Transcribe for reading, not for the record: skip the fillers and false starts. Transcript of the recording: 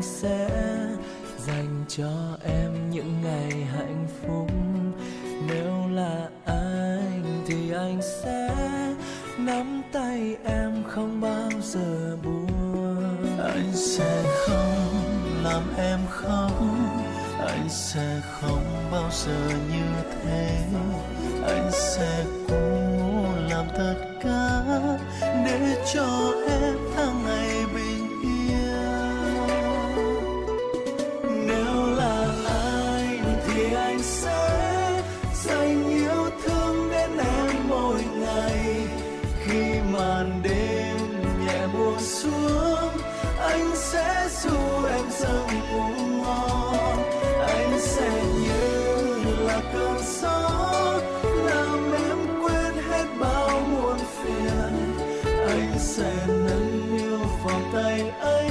sẽ dành cho em những ngày hạnh phúc. Nếu là anh thì anh sẽ nắm tay em không bao giờ buông. Anh sẽ không làm em khóc, anh sẽ không bao giờ như thế. Anh sẽ cố làm tất cả để cho em tháng ngày bình yên. Nếu là anh thì anh sẽ dành yêu thương đến em mỗi ngày. Khi màn đêm nhẹ buông xuống, anh sẽ ru em giấc ngủ ngon. Anh sẽ như là cơn gió làm em quên hết bao muộn phiền. Anh sẽ nâng niu vòng tay ấy